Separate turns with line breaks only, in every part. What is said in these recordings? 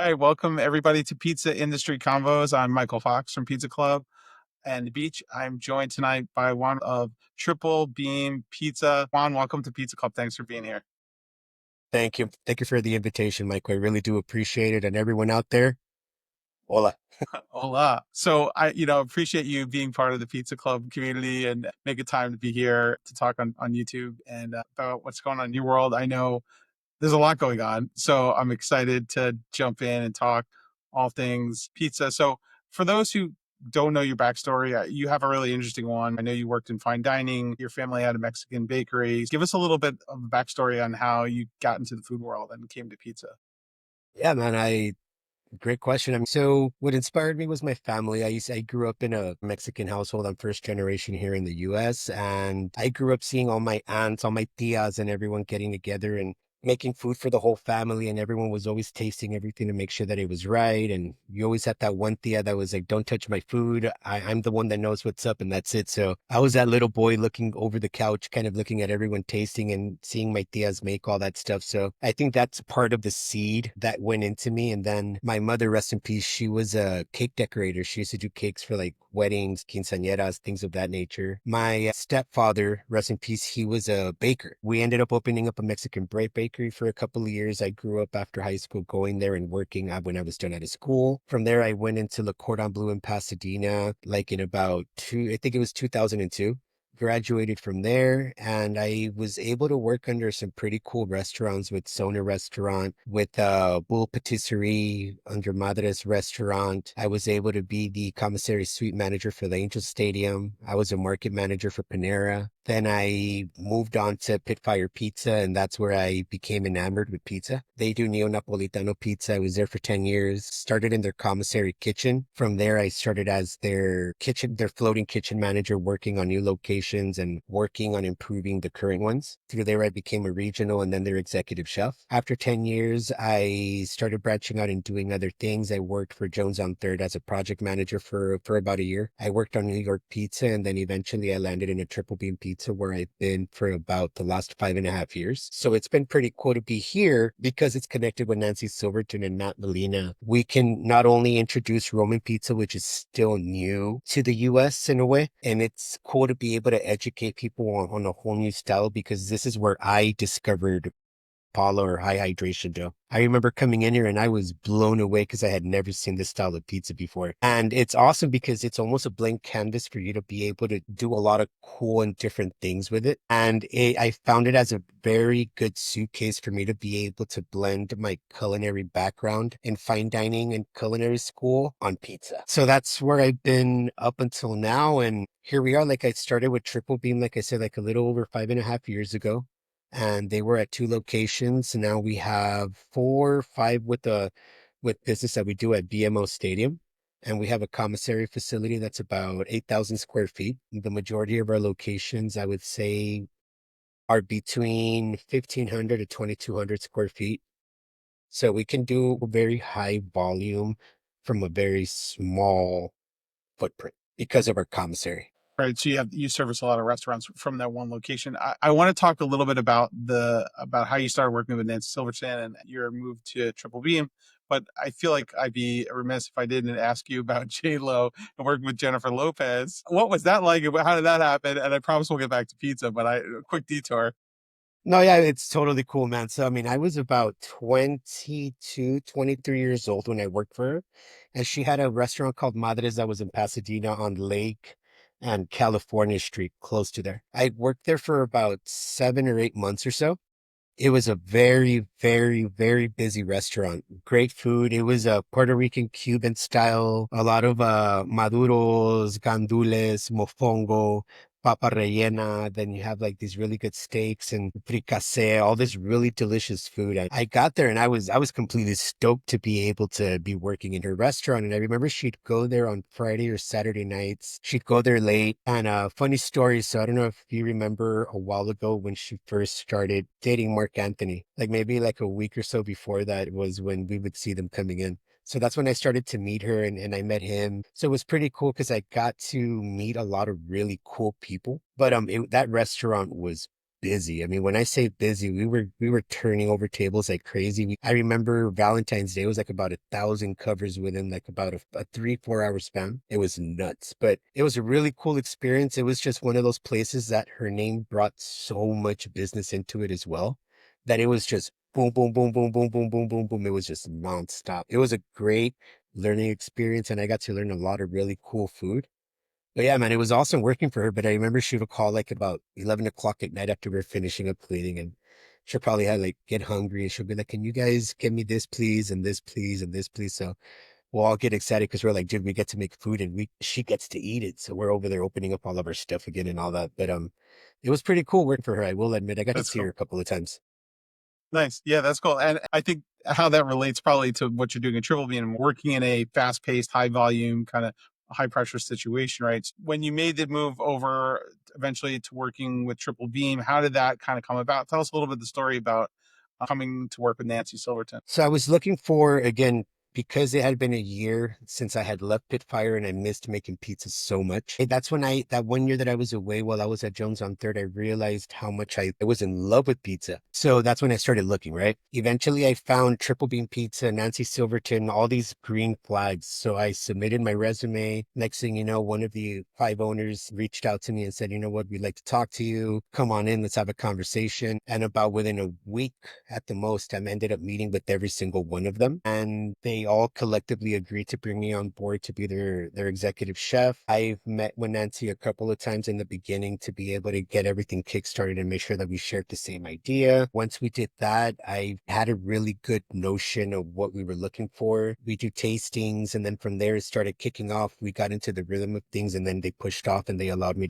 right, welcome everybody to Pizza Industry Convos. I'm Michael Fox from Pizza Club and the Beach. I'm joined tonight by Juan of Triple Beam Pizza. Juan, welcome to Pizza Club. Thanks for being here.
Thank you. Thank you for the invitation, Mike. I really do appreciate it. And everyone out there, hola.
Hola. So I appreciate you being part of the Pizza Club community and making time to be here to talk on YouTube and about what's going on in your world. I know there's a lot going on. So I'm excited to jump in and talk all things pizza. So for those who don't know your backstory, you have a really interesting one. I know you worked in fine dining. Your family had a Mexican bakery. Give us a little bit of a backstory on how you got into the food world and came to pizza.
Yeah, man, great question. So what inspired me was my family. I grew up in a Mexican household. I'm first generation here in the US, and I grew up seeing all my aunts, all my tias, and everyone getting together and making food for the whole family. And everyone was always tasting everything to make sure that it was right. And you always had that one tia that was like, "Don't touch my food. I'm the one that knows what's up," and that's it. So I was that little boy looking over the couch, kind of looking at everyone tasting and seeing my tias make all that stuff. So I think that's part of the seed that went into me. And then my mother, rest in peace, she was a cake decorator. She used to do cakes for like weddings, quinceañeras, things of that nature. My stepfather, rest in peace, he was a baker. We ended up opening up a Mexican bread bakery for a couple of years. I grew up after high school going there and working when I was done out of school. From there, I went into Le Cordon Bleu in Pasadena, like in about I think it was 2002. Graduated from there, and I was able to work under some pretty cool restaurants with Sona Restaurant, with Bull Patisserie, under Madres Restaurant. I was able to be the commissary suite manager for the Angel Stadium. I was a market manager for Panera. Then I moved on to Pitfire Pizza, and that's where I became enamored with pizza. They do Neo-Napolitano pizza. I was there for 10 years, started in their commissary kitchen. From there, I started as their floating kitchen manager, working on new locations and working on improving the current ones. Through there, I became a regional and then their executive chef. After 10 years, I started branching out and doing other things. I worked for Jones on Third as a project manager for about a year. I worked on New York Pizza, and then eventually I landed in a Triple Beam Pizza, where I've been for about the last 5.5 years. So it's been pretty cool to be here because it's connected with Nancy Silverton and Matt Molina. We can not only introduce Roman pizza, which is still new to the US in a way, and it's cool to be able to educate people on a whole new style, because this is where I discovered Paula, or high hydration dough. I remember coming in here and I was blown away because I had never seen this style of pizza before. And it's awesome because it's almost a blank canvas for you to be able to do a lot of cool and different things with it. And I found it as a very good suitcase for me to be able to blend my culinary background in fine dining and culinary school on pizza. So that's where I've been up until now. And here we are. Like, I started with Triple Beam, like I said, like a little over 5.5 years ago, and they were at two locations. Now we have four, five with business that we do at BMO Stadium. And we have a commissary facility that's about 8,000 square feet. The majority of our locations, I would say, are between 1,500 to 2,200 square feet. So we can do a very high volume from a very small footprint because of our commissary.
Right. So you service a lot of restaurants from that one location. I want to talk a little bit about how you started working with Nancy Silverton and your move to Triple Beam. But I feel like I'd be remiss if I didn't ask you about J Lo and working with Jennifer Lopez. What was that like? How did that happen? And I promise we'll get back to pizza, but a quick detour.
No, yeah, it's totally cool, man. So, I mean, I was about 22, 23 years old when I worked for her. And she had a restaurant called Madres that was in Pasadena on Lake and California Street, close to there. I worked there for about 7 or 8 months or so. It was a very, very, very busy restaurant. Great food. It was a Puerto Rican Cuban style. A lot of maduros, gandules, mofongo, papa rellena. Then you have like these really good steaks and fricassee, all this really delicious food. I got there and I was completely stoked to be able to be working in her restaurant. And I remember she'd go there on Friday or Saturday nights. She'd go there late. And funny story. So I don't know if you remember a while ago when she first started dating Mark Anthony, like maybe like a week or so before that was when we would see them coming in. So that's when I started to meet her, and I met him. So it was pretty cool because I got to meet a lot of really cool people. But that restaurant was busy. I mean, when I say busy, we were turning over tables like crazy. I remember Valentine's Day was like about 1,000 covers within like about a 3, 4 hour span. It was nuts, but it was a really cool experience. It was just one of those places that her name brought so much business into it as well, that it was just boom, boom, boom, boom, boom, boom, boom, boom, boom. It was just nonstop. It was a great learning experience, and I got to learn a lot of really cool food. But yeah, man, it was awesome working for her. But I remember she would call like about 11 o'clock at night after we are finishing up cleaning, and she'll probably have like get hungry, and she'll be like, "Can you guys get me this, please, and this, please, and this, please?" So we'll all get excited because we're like, "Dude, we get to make food, and we she gets to eat it." So we're over there opening up all of our stuff again and all that. But it was pretty cool working for her. I will admit, I got to
That's
see her
cool.
a couple of times.
Nice. Yeah, that's cool. And I think how that relates probably to what you're doing in Triple Beam, working in a fast paced, high volume, kind of high pressure situation, right? When you made the move over eventually to working with Triple Beam, how did that kind of come about? Tell us a little bit of the story about coming to work with Nancy Silverton.
So I was looking for, again, because it had been a year since I had left Pitfire and I missed making pizza so much. That's when that 1 year that I was away while I was at Jones on Third, I realized how much I was in love with pizza. So that's when I started looking, right? Eventually I found Triple Bean Pizza, Nancy Silverton, all these green flags. So I submitted my resume. Next thing you know, one of the 5 owners reached out to me and said, "You know what? We'd like to talk to you. Come on in. Let's have a conversation." And about within a week, at the most, I ended up meeting with every single one of them, and they all collectively agreed to bring me on board to be their executive chef. I've met with Nancy a couple of times in the beginning to be able to get everything kickstarted and make sure that we shared the same idea. Once we did that, I had a really good notion of what we were looking for. We do tastings, and then from there it started kicking off. We got into the rhythm of things, and then they pushed off and they allowed me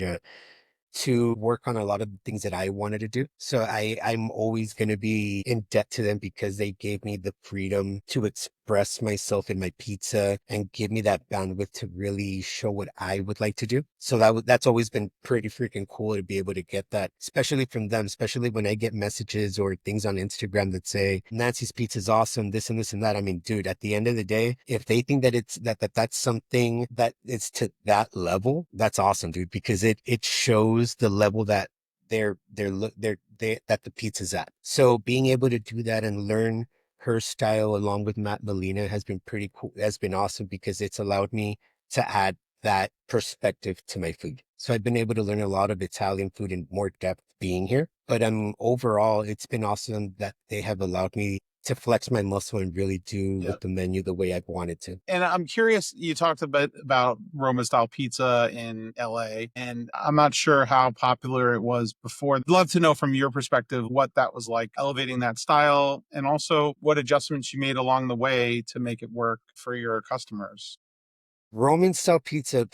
to work on a lot of the things that I wanted to do. So I'm always going to be in debt to them because they gave me the freedom to express myself in my pizza and give me that bandwidth to really show what I would like to do. So that's always been pretty freaking cool to be able to get that, especially from them, especially when I get messages or things on Instagram that say Nancy's pizza is awesome, this and this and that. I mean, dude, at the end of the day, if they think that that's something that is to that level, that's awesome, dude, because it shows the level that that the pizza's at. So being able to do that and learn her style along with Matt Molina has been pretty cool, has been awesome because it's allowed me to add that perspective to my food. So I've been able to learn a lot of Italian food in more depth being here. But overall, it's been awesome that they have allowed me to flex my muscle and really do
Yeah.
with the menu the way I've wanted to.
And I'm curious, you talked a bit about Roma style pizza in LA, and I'm not sure how popular it was before. I'd love to know from your perspective what that was like, elevating that style, and also what adjustments you made along the way to make it work for your customers.
Roman style pizza,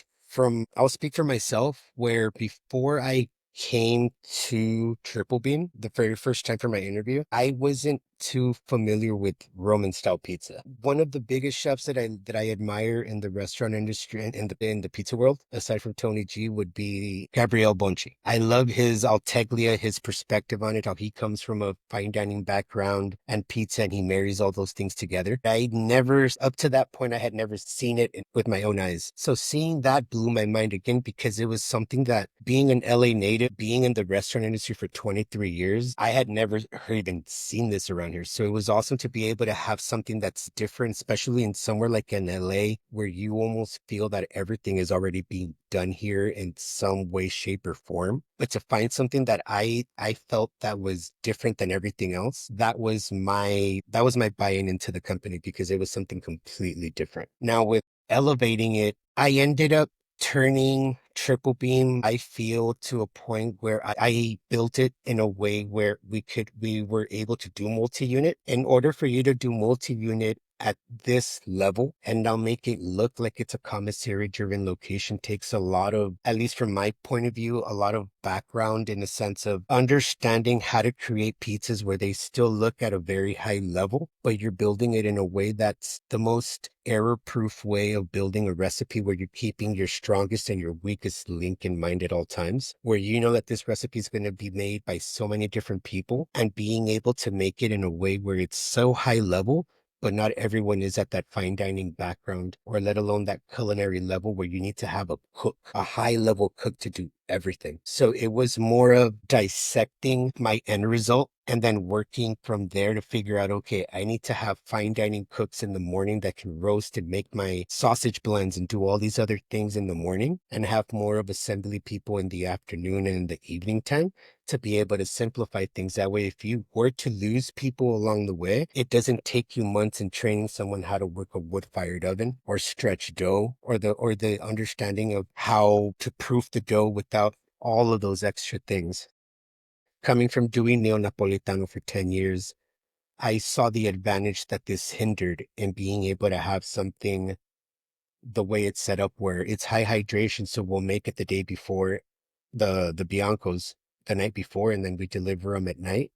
I'll speak for myself, where before I came to Triple Bean the very first time for my interview, I wasn't too familiar with Roman style pizza. One of the biggest chefs that I admire in the restaurant industry and in the pizza world, aside from Tony G, would be Gabriele Bonci. I love his Alteglia, his perspective on it, how he comes from a fine dining background and pizza, and he marries all those things together. I never, up to that point, I had never seen it with my own eyes. So seeing that blew my mind again because it was something that, being an LA native, being in the restaurant industry for 23 years, I had never even seen this around here. So it was awesome to be able to have something that's different, especially in somewhere like in LA, where you almost feel that everything is already being done here in some way, shape, or form. But to find something that I felt that was different than everything else, that was my buy-in into the company because it was something completely different. Now with elevating it, I ended up turning Triple Beam, I feel, to a point where I built it in a way where we were able to do multi-unit. In order for you to do multi-unit at this level and now make it look like it's a commissary driven location takes a lot of, at least from my point of view, a lot of background in the sense of understanding how to create pizzas where they still look at a very high level, but you're building it in a way that's the most error-proof way of building a recipe where you're keeping your strongest and your weakest link in mind at all times, where you know that this recipe is going to be made by so many different people, and being able to make it in a way where it's so high level but not everyone is at that fine dining background or let alone that culinary level where you need to have a cook, a high level cook to do everything. So it was more of dissecting my end result and then working from there to figure out, okay, I need to have fine dining cooks in the morning that can roast and make my sausage blends and do all these other things in the morning, and have more of assembly people in the afternoon and in the evening time to be able to simplify things. That way, if you were to lose people along the way, it doesn't take you months in training someone how to work a wood-fired oven or stretch dough, or the understanding of how to proof the dough without all of those extra things. Coming from doing Neapolitano for 10 years, I saw the advantage that this hindered in being able to have something the way it's set up where it's high hydration. So we'll make it the day before the Biancos the night before, and then we deliver them at night.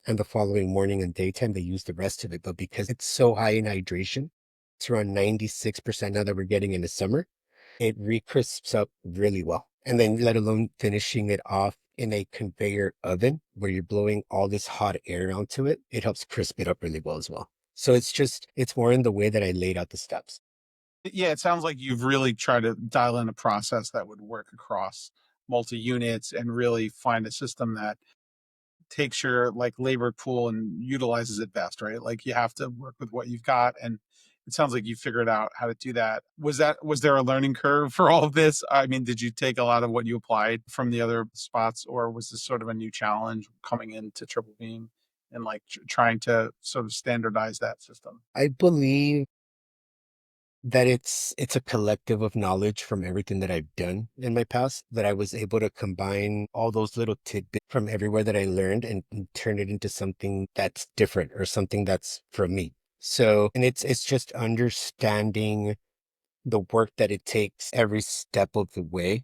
And the following morning and daytime, they use the rest of it. But because it's so high in hydration, it's around 96% now that we're getting into summer, it recrisps up really well. And then let alone finishing it off in a conveyor oven where you're blowing all this hot air onto it, it helps crisp it up really well as well. So it's more in the way that I laid out the steps.
Yeah, it sounds like you've really tried to dial in a process that would work across multi units and really find a system that takes your like labor pool and utilizes it best, right? Like you have to work with what you've got, and it sounds like you figured out how to do that. Was there a learning curve for all of this? I mean, did you take a lot of what you applied from the other spots, or was this sort of a new challenge coming into Triple Beam and like trying to sort of standardize that system?
I believe that it's a collective of knowledge from everything that I've done in my past, that I was able to combine all those little tidbits from everywhere that I learned and turn it into something that's different or something that's from me. So, and it's just understanding the work that it takes every step of the way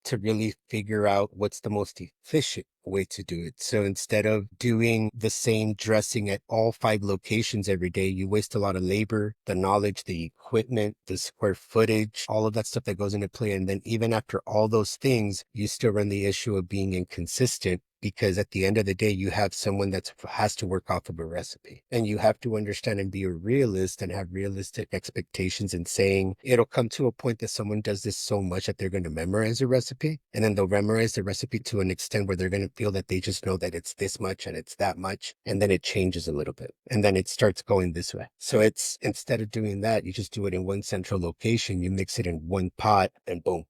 to really figure out what's the most efficient way to do it. So instead of doing the same dressing at all 5 locations every day, you waste a lot of labor, the knowledge, the equipment, the square footage, all of that stuff that goes into play. And then even after all those things, you still run the issue of being inconsistent, because at the end of the day, you have someone that has to work off of a recipe, and you have to understand and be a realist and have realistic expectations and saying it'll come to a point that someone does this so much that they're going to memorize a recipe, and then they'll memorize the recipe to an extent where they're going to feel that they just know that it's this much and it's that much. And then it changes a little bit and then it starts going this way. So it's, instead of doing that, you just do it in one central location, you mix it in one pot and boom.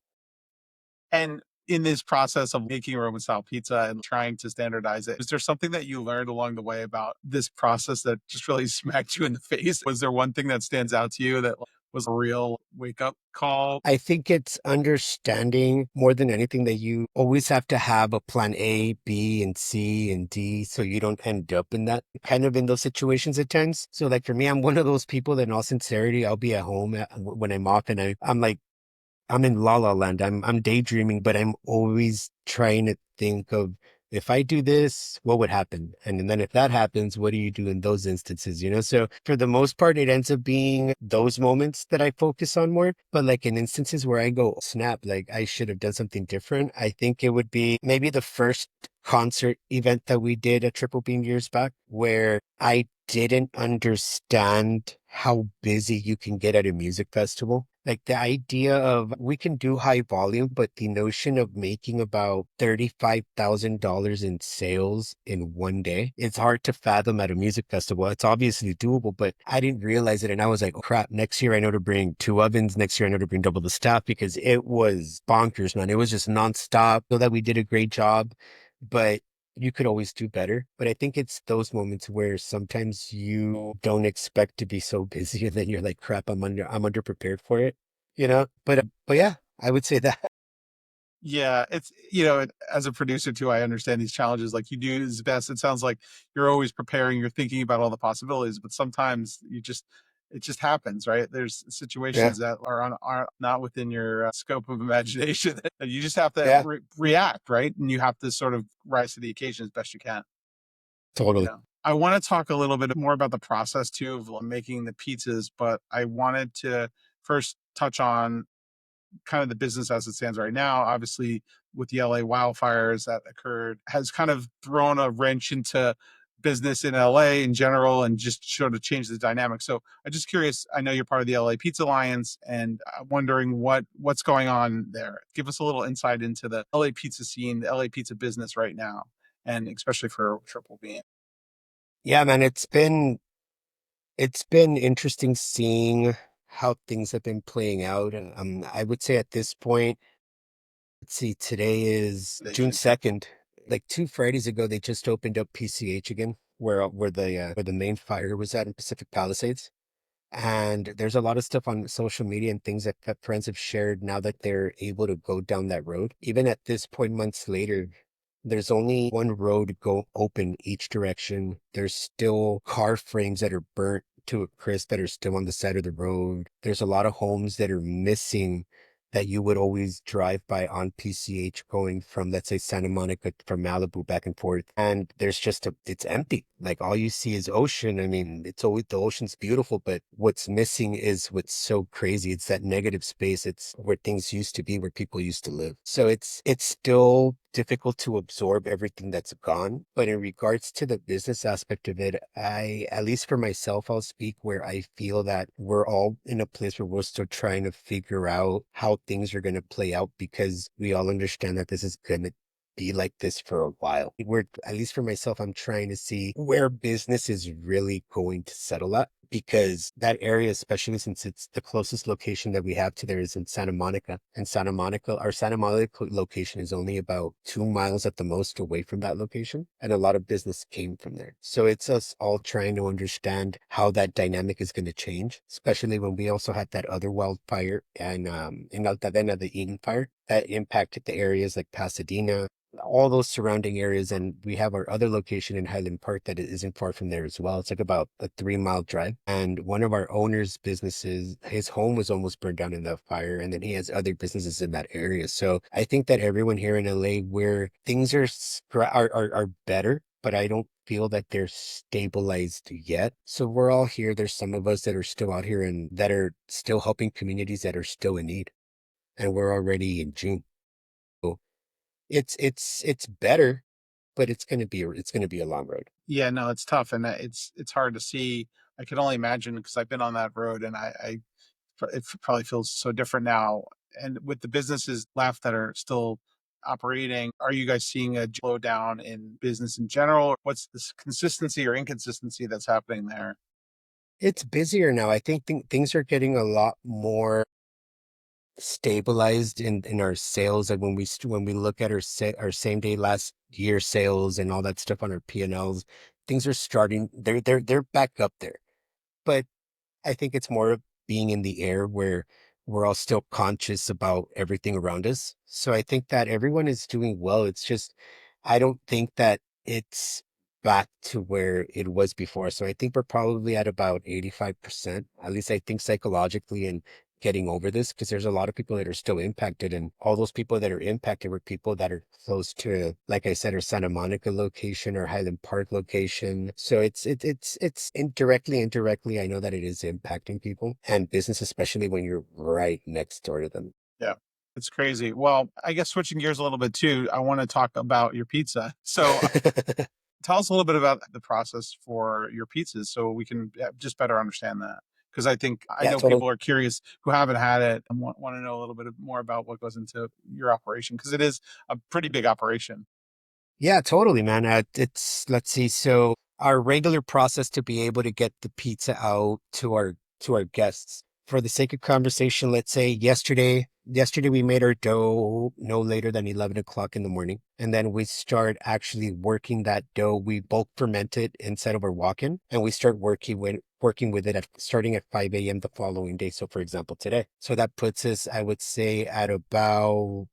And in this process of making Roman style pizza and trying to standardize it, is there something that you learned along the way about this process that just really smacked you in the face? Was there one thing that stands out to you that was a real wake up call?
I think it's understanding more than anything that you always have to have a plan A, B, and C, and D, so you don't end up in that kind of in those situations at times. So like for me, I'm one of those people that in all sincerity, I'll be at home when I'm off, and I'm like, I'm in la la land. I'm daydreaming, but I'm always trying to think of, if I do this, what would happen? And then if that happens, what do you do in those instances? So for the most part, it ends up being those moments that I focus on more. But like in instances where I go, snap, like I should have done something different, I think it would be maybe the first concert event that we did at Triple Beam years back, where I didn't understand how busy you can get at a music festival. Like the idea of we can do high volume, but the notion of making about $35,000 in sales in one day, it's hard to fathom at a music festival. It's obviously doable, but I didn't realize it. And I was like, oh, crap, next year I know to bring 2 ovens. Next year I know to bring double the staff, because it was bonkers, man. It was just nonstop. So that we did a great job, but you could always do better. But I think it's those moments where sometimes you don't expect to be so busy and then you're like, crap, I'm underprepared for it. But yeah, I would say that.
Yeah, it's as a producer too, I understand these challenges. Like you do his best. It sounds like you're always preparing, you're thinking about all the possibilities, but sometimes it just happens, right? There's
Yeah.
situations that are not within your scope of imagination that you just have to
Yeah,
react, right? And you have to sort of rise to the occasion as best you can.
totally.
I want to talk a little bit more about the process too of making the pizzas, but I wanted to first touch on kind of the business as it stands right now. Obviously, with the LA wildfires that occurred, has kind of thrown a wrench into business in LA in general and just sort of change the dynamic. So I'm just curious. I know you're part of the LA Pizza Alliance, and I'm wondering what's going on there. Give us a little insight into the LA pizza scene, the LA pizza business right now, and especially for Triple B.
Yeah, man, it's been interesting seeing how things have been playing out. And I would say at this point, let's see, today is June 2nd. Like 2 Fridays ago, they just opened up PCH again, where the main fire was at in Pacific Palisades. And there's a lot of stuff on social media and things that friends have shared now that they're able to go down that road. Even at this point, months later, there's only one road go open each direction. There's still car frames that are burnt to a crisp that are still on the side of the road. There's a lot of homes that are missing that you would always drive by on PCH going from, let's say, Santa Monica from Malibu back and forth. And there's it's empty. Like all you see is ocean. I mean, it's always, the ocean's beautiful, but what's missing is what's so crazy. It's that negative space. It's where things used to be, where people used to live. So it's still difficult to absorb everything that's gone. But in regards to the business aspect of it, at least for myself, I'll speak where I feel that we're all in a place where we're still trying to figure out how things are going to play out, because we all understand that this is going to be like this for a while. At least for myself, I'm trying to see where business is really going to settle at, because that area, especially since it's the closest location that we have to there is in Santa Monica. And our Santa Monica location is only about 2 miles at the most away from that location. And a lot of business came from there. So it's us all trying to understand how that dynamic is going to change, especially when we also had that other wildfire and in Altadena, the Eden fire that impacted the areas like Pasadena, all those surrounding areas. And we have our other location in Highland Park that isn't far from there as well. It's like about a 3 mile drive. And one of our owner's businesses, his home was almost burned down in the fire. And then he has other businesses in that area. So I think that everyone here in LA, where things are better, but I don't feel that they're stabilized yet. So we're all here. There's some of us that are still out here and that are still helping communities that are still in need. And we're already in June. So it's better, but it's gonna be a long road.
Yeah, no, it's tough, and it's hard to see. I can only imagine because I've been on that road, and it probably feels so different now. And with the businesses left that are still operating, are you guys seeing a slowdown in business in general? What's this consistency or inconsistency that's happening there?
It's busier now. I think things are getting a lot more stabilized in our sales. And when we look at our same day last year sales and all that stuff on our P&Ls, things are starting. They're back up there. But I think it's more of being in the air where we're all still conscious about everything around us. So I think that everyone is doing well. It's just, I don't think that it's back to where it was before. So I think we're probably at about 85%, at least I think psychologically, and getting over this, because there's a lot of people that are still impacted. And all those people that are impacted were people that are close to, like I said, our Santa Monica location or Highland Park location. So it's indirectly, I know that it is impacting people and business, especially when you're right next door to them.
Yeah, it's crazy. Well, I guess switching gears a little bit too, I want to talk about your pizza. So tell us a little bit about the process for your pizzas so we can just better understand that. Because I
Yeah,
know
totally.
people are curious who haven't had it and want to know a little bit more about what goes into your operation because it is a pretty big operation.
Yeah, totally, man. Let's see. So our regular process to be able to get the pizza out to our guests. For the sake of conversation, let's say yesterday we made our dough no later than 11 o'clock in the morning, and then we start actually working that dough. We bulk ferment it inside of our walk-in, and we start working with it starting at 5 a.m. the following day. So, for example, today. So that puts us, I would say, at about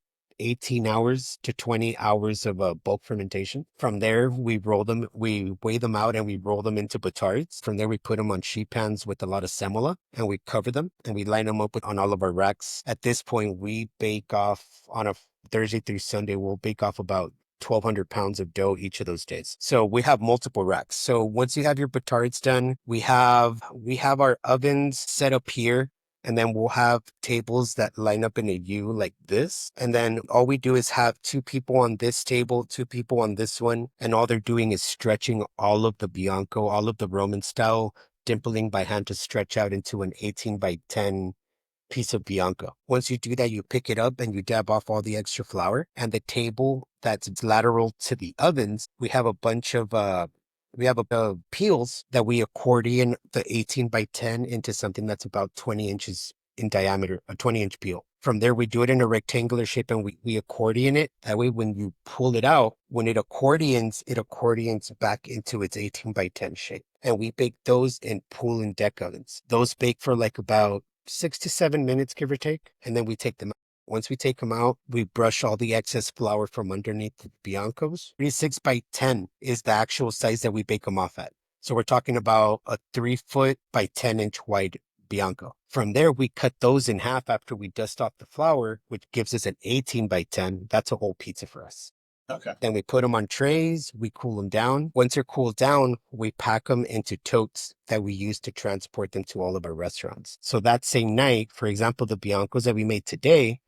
18 hours to 20 hours of bulk fermentation. From there, we weigh them out and we roll them into batards. From there, we put them on sheet pans with a lot of semola and we cover them and we line them up on all of our racks. At this point, we bake off on a Thursday through Sunday, we'll bake off about 1,200 pounds of dough each of those days. So we have multiple racks. So once you have your batards done, we have our ovens set up here And then we'll have tables that line up in a U like this. And then all we do is have two people on this table, two people on this one. And all they're doing is stretching all of the Bianco, all of the Roman style, dimpling by hand to stretch out into an 18 by 10 piece of Bianco. Once you do that, you pick it up and you dab off all the extra flour. And the table that's lateral to the ovens, we have a bunch of peels that we accordion the 18 by 10 into something that's about 20 inches in diameter, a 20-inch peel. From there, we do it in a rectangular shape and we accordion it. That way, when you pull it out, when it accordions back into its 18 by 10 shape. And we bake those in pull and deck ovens. Those bake for like about 6 to 7 minutes, give or take. And then we take them out. Once we take them out, we brush all the excess flour from underneath the Biancos. 36 by 10 is the actual size that we bake them off at. So we're talking about a 3 foot by 10-inch wide Bianco. From there, we cut those in half after we dust off the flour, which gives us an 18 by 10. That's a whole pizza for us.
Okay.
Then we put them on trays, we cool them down. Once they're cooled down, we pack them into totes that we use to transport them to all of our restaurants. So that same night, for example, the Biancos that we made today,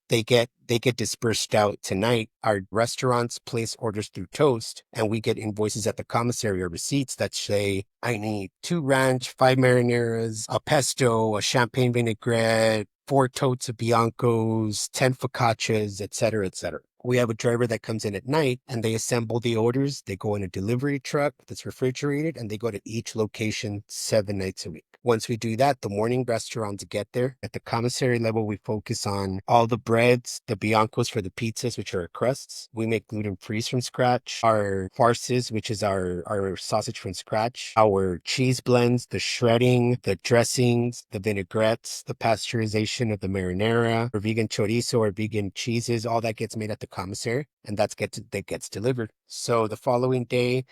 they get dispersed out tonight. Our restaurants place orders through Toast, and we get invoices at the commissary or receipts that say, I need 2 ranch, 5 marineras, a pesto, a champagne vinaigrette, 4 totes of Biancos, 10 focaccias, etc., etc. We have a driver that comes in at night and they assemble the orders. They go in a delivery truck that's refrigerated and they go to each location 7 nights a week. Once we do that, the morning restaurants get there. At the commissary level, we focus on all the breads, the Biancos for the pizzas, which are our crusts. We make gluten-free from scratch. Our farces, which is our sausage from scratch. Our cheese blends, the shredding, the dressings, the vinaigrettes, the pasteurization of the marinara, or vegan chorizo or vegan cheeses, all that gets made at the commissary, and that gets delivered. So the following day,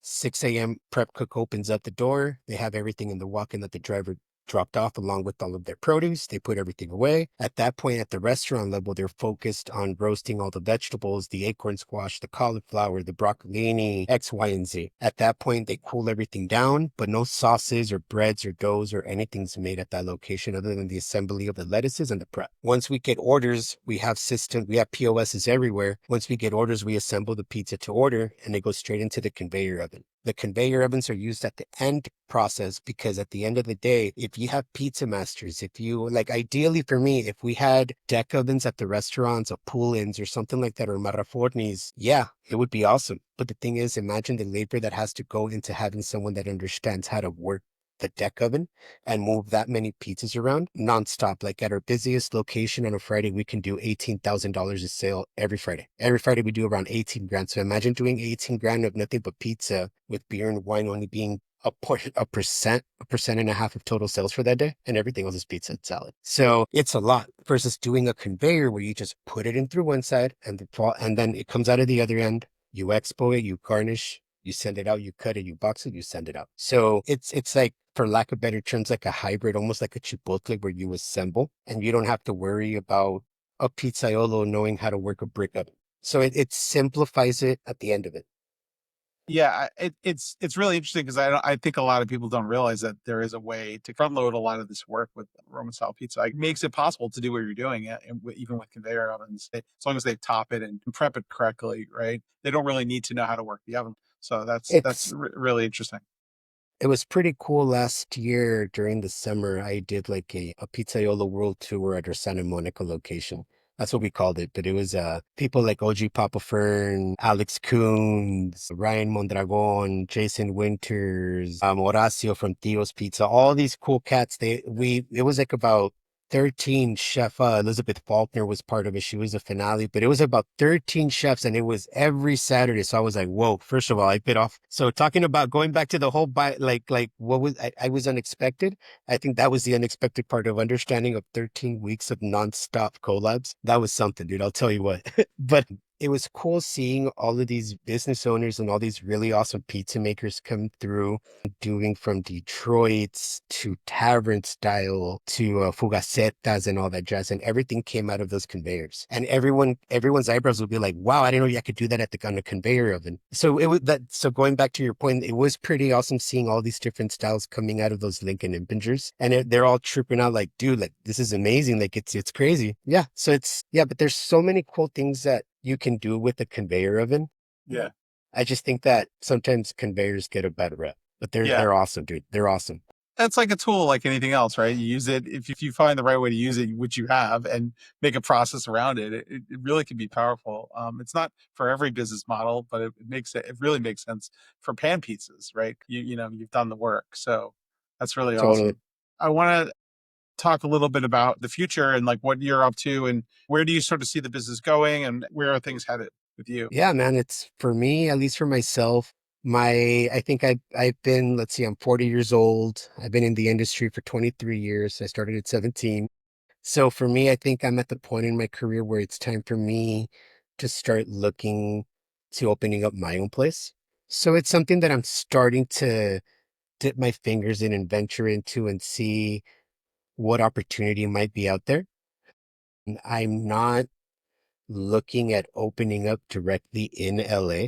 6 a.m. prep cook opens up the door. They have everything in the walk-in that the driver dropped off along with all of their produce. They put everything away. At that point, at the restaurant level, they're focused on roasting all the vegetables, the acorn squash, the cauliflower, the broccolini, X, Y, and Z. At that point, they cool everything down, but no sauces or breads or doughs or anything's made at that location other than the assembly of the lettuces and the prep. Once we get orders, we have POSs everywhere. Once we get orders, we assemble the pizza to order and they go straight into the conveyor oven. The conveyor ovens are used at the end process because at the end of the day, if you have pizza masters, if you like, ideally for me, if we had deck ovens at the restaurants or pull-ins or something like that, or marrafornis, yeah, it would be awesome. But the thing is, imagine the labor that has to go into having someone that understands how to work the deck oven and move that many pizzas around nonstop. Like at our busiest location on a Friday, we can do $18,000 a sale every Friday. Every Friday we do around 18 grand. So imagine doing 18 grand of nothing but pizza with beer and wine only being a percent and a half of total sales for that day, and everything else is pizza and salad. So it's a lot versus doing a conveyor where you just put it in through one side and then it comes out of the other end. You expo it, you garnish, you send it out, you cut it, you box it, you send it out. So it's like, for lack of better terms, like a hybrid, almost like a chipotle where you assemble and you don't have to worry about a pizzaiolo knowing how to work a brick oven. So it simplifies it at the end of it.
Yeah, it's really interesting because I think a lot of people don't realize that there is a way to front load a lot of this work with Roman style pizza. Like, makes it possible to do what you're doing, even with conveyor ovens, as long as they top it and prep it correctly, right? They don't really need to know how to work the oven. So that's
It's
really interesting.
It was pretty cool last year during the summer. I did like a Pizzaiolo World Tour at our Santa Monica location. That's what we called it. But it was people like OG Papa Fern, Alex Coons, Ryan Mondragon, Jason Winters, Horacio from Tio's Pizza, all these cool cats. It was like about 13 chef. Elizabeth Faulkner was part of it. She was a finale, but it was about 13 chefs and it was every Saturday. So I was like, whoa, first of all, I bit off. So talking about going back to the whole like what was, I was unexpected. I think that was the unexpected part of understanding of 13 weeks of nonstop collabs. That was something, dude. I'll tell you what. But it was cool seeing all of these business owners and all these really awesome pizza makers come through, doing from Detroit's to tavern style to fugacetas and all that jazz, and everything came out of those conveyors. And everyone's eyebrows would be like, "Wow, I didn't know I could do that at the on a conveyor oven." So it was that. So going back to your point, it was pretty awesome seeing all these different styles coming out of those Lincoln Impingers, and they're all tripping out like, "Dude, like this is amazing! Like it's crazy." Yeah. So it's yeah, but there's so many cool things that you can do with a conveyor oven.
Yeah.
I just think that sometimes conveyors get a bad rep, but they're
Yeah.
they're awesome, dude. They're awesome.
It's like a tool like anything else, right? You use it if you find the right way to use it, which you have, and make a process around it. It really can be powerful. It's not for every business model, but it really makes sense for pan pizzas, right? You've done the work, so that's really
Totally.
awesome. I want to talk a little bit about the future and like what you're up to and where do you sort of see the business going and where are things headed with you?
Yeah, man. It's for me, at least for myself. I think I've been, let's see, I'm 40 years old. I've been in the industry for 23 years. I started at 17. So for me, I think I'm at the point in my career where it's time for me to start looking to opening up my own place. So it's something that I'm starting to dip my fingers in and venture into and see what opportunity might be out there. I'm not looking at opening up directly in LA.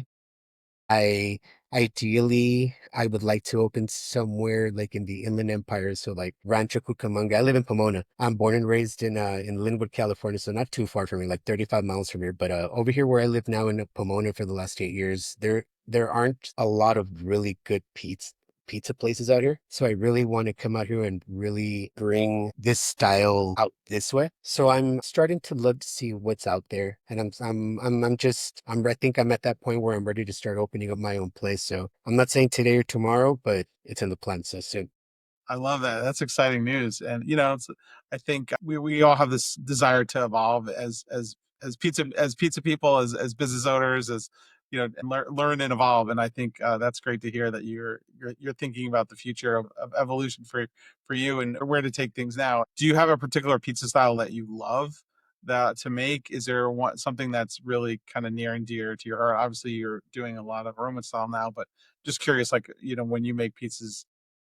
I ideally I would like to open somewhere like in the Inland Empire, so like Rancho Cucamonga. I live in Pomona. I'm born and raised in Linwood, California, so not too far from me, like 35 miles from here. But over here where I live now in Pomona for the last 8 years, there aren't a lot of really good pizza places out here. So I really want to come out here and really bring this style out this way. So I'm starting to look to see what's out there. And I think I'm at that point where I'm ready to start opening up my own place. So I'm not saying today or tomorrow, but it's in the plans so soon.
I love that. That's exciting news. And I think we all have this desire to evolve as pizza people, as business owners, as and learn and evolve. And I think that's great to hear that you're thinking about the future of evolution for you and where to take things now. Do you have a particular pizza style that you love that to make? Is there something that's really kind of near and dear to your heart? Obviously, you're doing a lot of Roman style now, but just curious, like when you make pizzas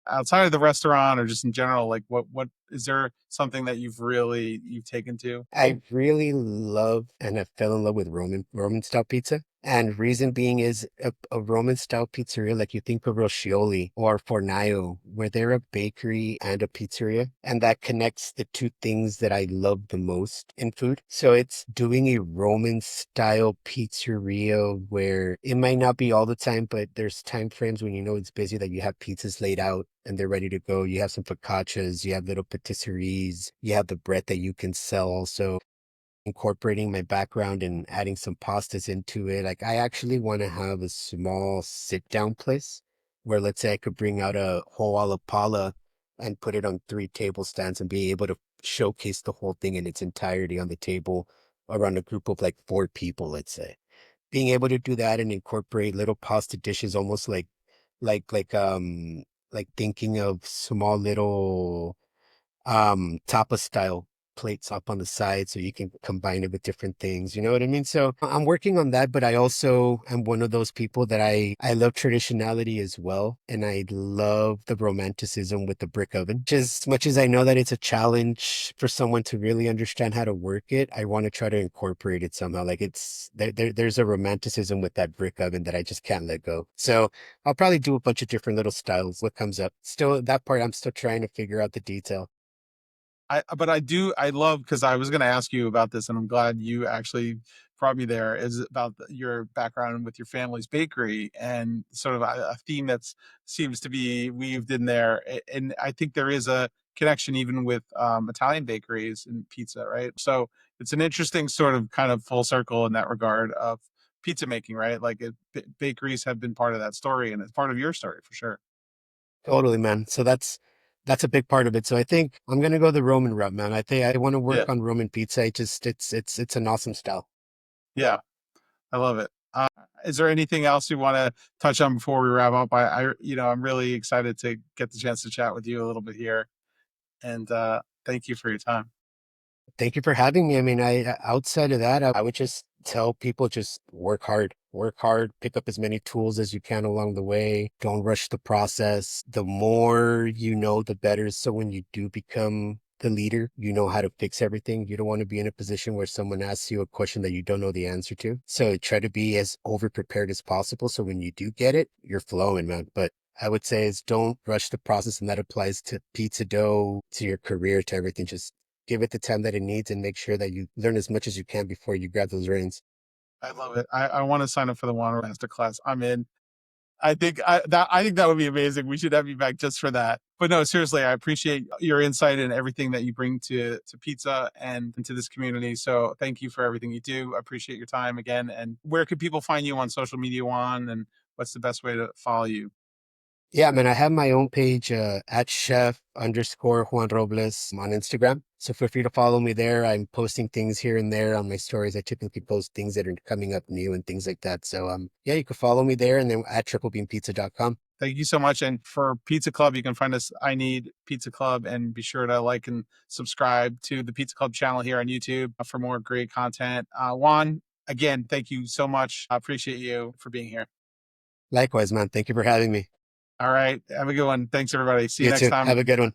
outside of the restaurant or just in general, like what is there something that you've taken to?
I really love and I fell in love with Roman style pizza. And reason being is a Roman style pizzeria, like you think of Roscioli or Fornaio, where they're a bakery and a pizzeria. And that connects the two things that I love the most in food. So it's doing a Roman style pizzeria where it might not be all the time, but there's time frames when you know it's busy that you have pizzas laid out and they're ready to go. You have some focaccias, you have little patisseries, you have the bread that you can sell also. Incorporating my background and adding some pastas into it. Like I actually want to have a small sit down place where let's say I could bring out a whole alla pala and put it on 3 table stands and be able to showcase the whole thing in its entirety on the table around a group of like 4 people, let's say. Being able to do that and incorporate little pasta dishes almost like like um like thinking of small little tapa style plates up on the side so you can combine it with different things. You know what I mean? So I'm working on that, but I also am one of those people that I love traditionality as well. And I love the romanticism with the brick oven. Just as much as I know that it's a challenge for someone to really understand how to work it, I want to try to incorporate it somehow. Like there's a romanticism with that brick oven that I just can't let go. So I'll probably do a bunch of different little styles. What comes up. Still that part I'm still trying to figure out the detail.
I love because I was going to ask you about this, and I'm glad you actually brought me there. Is about your background with your family's bakery and sort of a theme that seems to be weaved in there, and I think there is a connection even with Italian bakeries and pizza, right? So it's an interesting sort of kind of full circle in that regard of pizza making, right? Like bakeries have been part of that story, and it's part of your story for sure.
Totally, man. So that's a big part of it. So I think I'm gonna go the Roman route, man. I think I want to work
Yeah,
on Roman pizza. It's an awesome style.
yeah. I love it. Is there anything else you want to touch on before we wrap up? I'm really excited to get the chance to chat with you a little bit here, and thank you for your time.
Thank you for having me. I mean, outside of that, I would just tell people just work hard, pick up as many tools as you can along the way. Don't rush the process. The more you know, the better. So when you do become the leader, you know how to fix everything. You don't want to be in a position where someone asks you a question that you don't know the answer to. So try to be as over prepared as possible. So when you do get it, you're flowing, man. But I would say is don't rush the process, and that applies to pizza dough, to your career, to everything. Just give it the time that it needs and make sure that you learn as much as you can before you grab those reins.
I love it. I want to sign up for the Juan Master class. I'm in. I think that would be amazing. We should have you back just for that. But no, seriously, I appreciate your insight and everything that you bring to pizza and to this community. So thank you for everything you do. I appreciate your time again. And where can people find you on social media, Juan? And what's the best way to follow you?
Yeah, man, I have my own page at chef_Juan Robles on Instagram. So feel free to follow me there. I'm posting things here and there on my stories. I typically post things that are coming up new and things like that. So yeah, you can follow me there, and then at triplebeampizza.com.
Thank you so much. And for Pizza Club, you can find us, I Need Pizza Club, and be sure to like and subscribe to the Pizza Club channel here on YouTube for more great content. Juan, again, thank you so much. I appreciate you for being here.
Likewise, man. Thank you for having me.
All right. Have a good one. Thanks, everybody. See you
You
next
too.
time.
Have a good one.